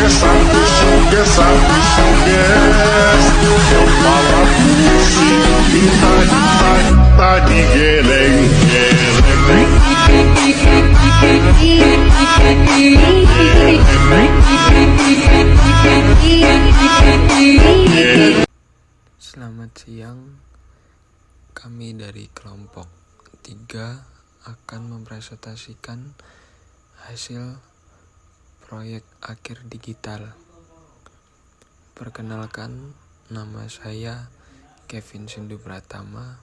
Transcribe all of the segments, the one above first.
suges. Kepala pusing, minta digeleng-geleng. Selamat siang, kami dari kelompok 3 akan mempresentasikan hasil proyek akhir digital. Perkenalkan, nama saya Kevin Sindu Pratama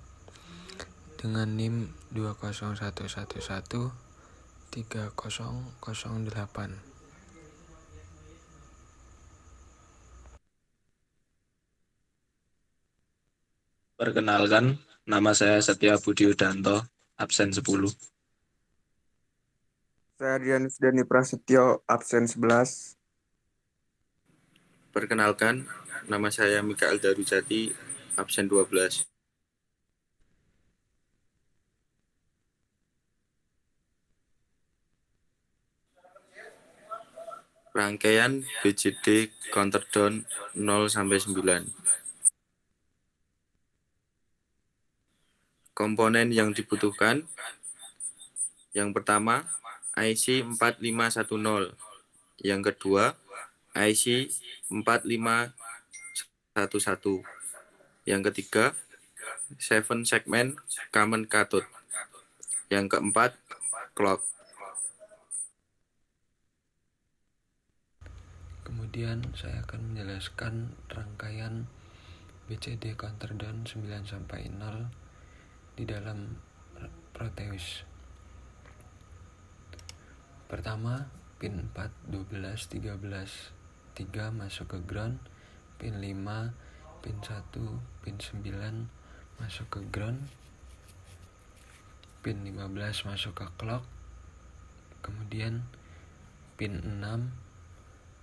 dengan NIM 201113008. Perkenalkan, nama saya Setia Budi Udanto, absen 10. Saya Dianus Dani Prasetyo, absen 11. Perkenalkan, nama saya Mikael Darujati, absen 12. Rangkaian BCD Countdown 0-9. Komponen yang dibutuhkan, yang pertama IC 4510, yang kedua IC 4511, yang ketiga 7 segmen common cathode, yang keempat clock. Kemudian saya akan menjelaskan rangkaian BCD Countdown 9-0 di dalam Proteus. Pertama, pin 4, 12, 13, 3 masuk ke ground, pin 5, pin 1, pin 9 masuk ke ground, pin 15 masuk ke clock, kemudian pin 6,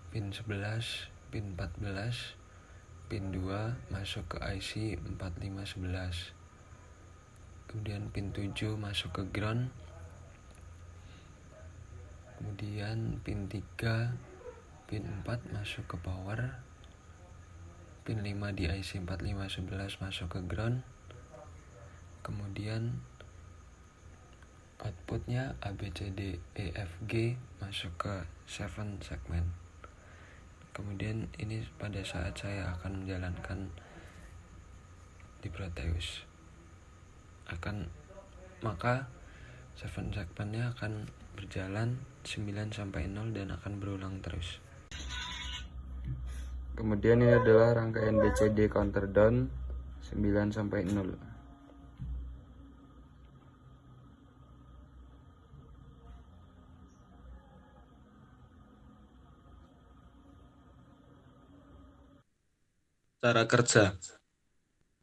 pin 11, pin 14, pin 2 masuk ke IC 4511. Kemudian pin 7 masuk ke ground. Kemudian pin 3, pin 4 masuk ke power. Pin 5 di IC 4511 masuk ke ground. Kemudian outputnya ABCDEFG masuk ke 7 segmen. Kemudian ini pada saat saya akan menjalankan di Proteus. Maka 7 segmennya akan berjalan 9-0 dan akan berulang terus. Kemudian ini adalah rangkaian BCD Countdown 9-0. Cara kerja.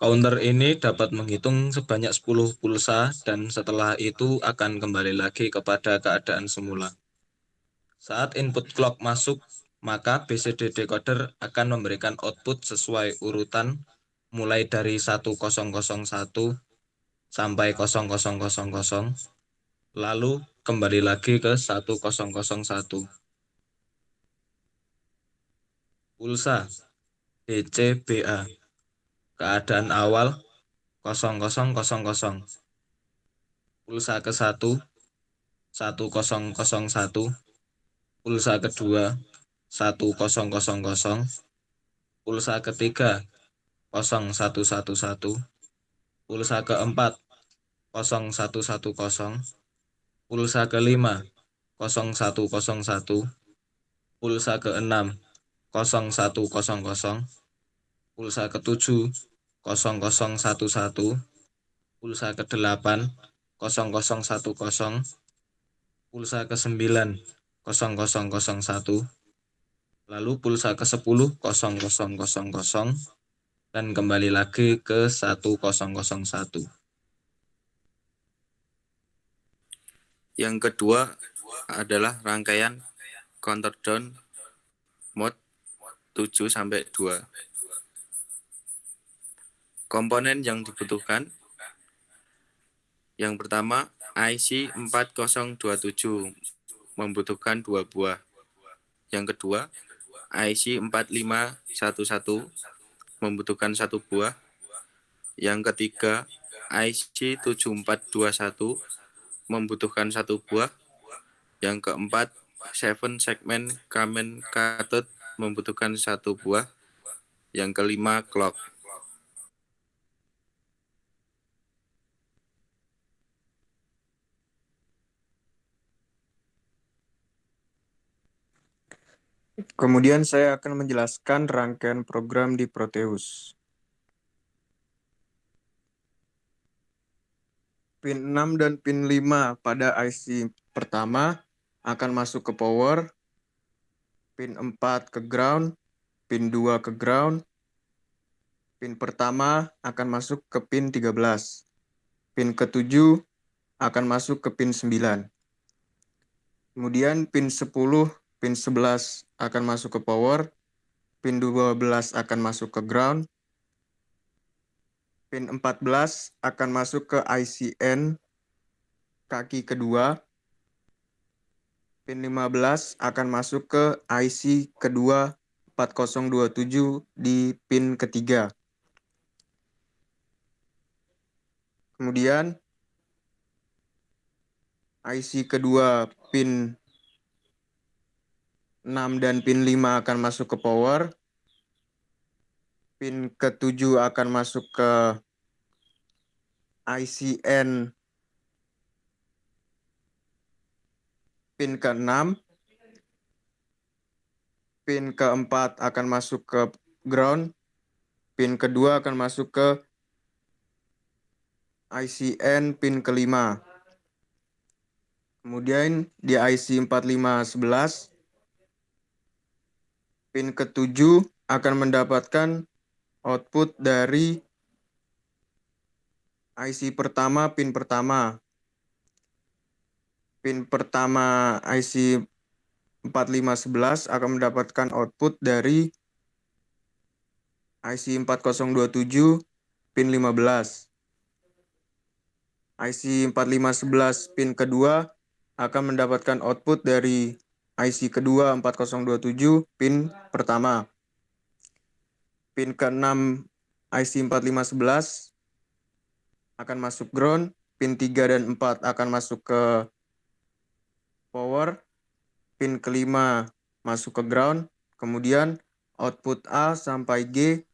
Counter ini dapat menghitung sebanyak 10 pulsa dan setelah itu akan kembali lagi kepada keadaan semula. Saat input clock masuk, maka BCD decoder akan memberikan output sesuai urutan mulai dari 1001 sampai 0000, lalu kembali lagi ke 1001. Pulsa DCBA. Keadaan awal 0000. Pulsa ke-1 1001. Pulsa kedua 1000. Pulsa ketiga 0111. Pulsa keempat 0110. Pulsa kelima 0101. Pulsa keenam 0100. Pulsa ketujuh 0011. Pulsa ke-8 0010. Pulsa ke-9 0001. Lalu pulsa ke-10 0000 dan kembali lagi ke 1001. Yang kedua adalah rangkaian countdown mode 7-2. Komponen yang dibutuhkan, yang pertama IC 4027 membutuhkan 2 buah. Yang kedua IC 4511 membutuhkan 1 buah. Yang ketiga, IC 7421 membutuhkan 1 buah. Yang keempat, 7 segmen Kamen Cathode membutuhkan 1 buah. Yang kelima, clock. Kemudian saya akan menjelaskan rangkaian program di Proteus. Pin 6 dan pin 5 pada IC pertama akan masuk ke power, pin 4 ke ground, pin 2 ke ground, pin pertama akan masuk ke pin 13, pin ke-7 akan masuk ke pin 9. Kemudian pin 10, pin 11 akan masuk ke power, pin 12 akan masuk ke ground, pin 14 akan masuk ke ICN kaki kedua, pin 15 akan masuk ke IC kedua 4027 di pin ketiga. Kemudian IC kedua pin 6 dan pin 5 akan masuk ke power, pin ke-7 akan masuk ke ICN pin ke-6, pin ke-4 akan masuk ke ground, pin kedua akan masuk ke ICN pin ke-5. Kemudian di IC 4511, pin ke-7 akan mendapatkan output dari IC pertama, pin pertama. Pin pertama IC 4511 akan mendapatkan output dari IC 4027 pin 15. IC 4511 pin kedua akan mendapatkan output dari IC kedua 4027 pin pertama. Pin ke-6 IC 4511 akan masuk ground, pin 3 dan 4 akan masuk ke power, pin ke-5 masuk ke ground, kemudian output A sampai G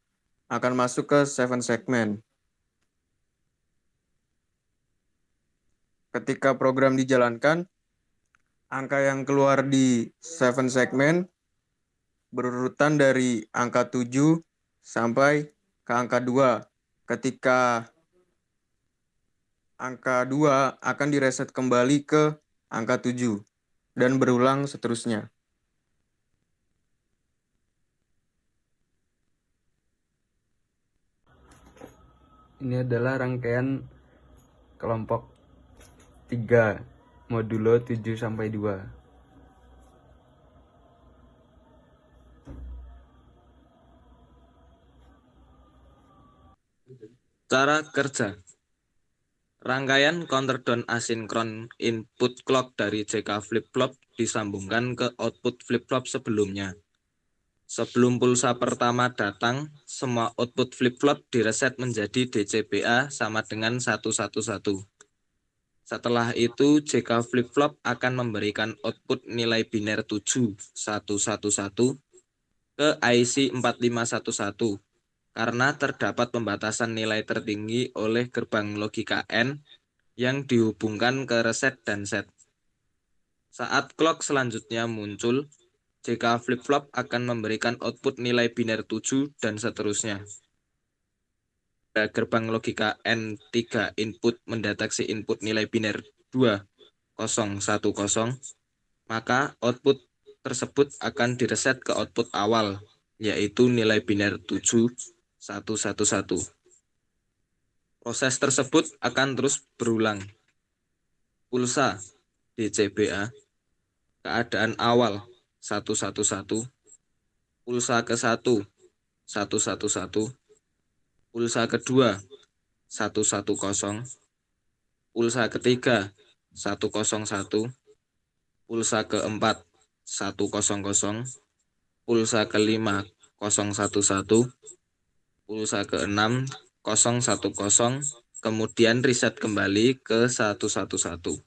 akan masuk ke 7 segmen. Ketika program dijalankan, angka yang keluar di 7 segmen berurutan dari angka 7 sampai ke angka 2. Ketika angka 2 akan direset kembali ke angka 7 dan berulang seterusnya. Ini adalah rangkaian kelompok 3 modulo 7 sampai 2. Cara kerja. Rangkaian countdown asinkron input clock dari JK flip-flop disambungkan ke output flip-flop sebelumnya. Sebelum pulsa pertama datang, semua output flip-flop direset menjadi DCBA sama dengan 111. Setelah itu, JK flip-flop akan memberikan output nilai biner 7111 ke IC 4511 karena terdapat pembatasan nilai tertinggi oleh gerbang logika N yang dihubungkan ke reset dan set. Saat clock selanjutnya muncul, JK flip-flop akan memberikan output nilai biner 7 dan seterusnya. Pada gerbang logika N3 input mendeteksi input nilai biner 2010, maka output tersebut akan direset ke output awal, yaitu nilai biner 7111. Proses tersebut akan terus berulang. Pulsa DCBA, keadaan awal 111, pulsa ke-1 111, pulsa kedua 110, pulsa ketiga 101, pulsa keempat 100, pulsa kelima 011, pulsa keenam 010, kemudian reset kembali ke 111.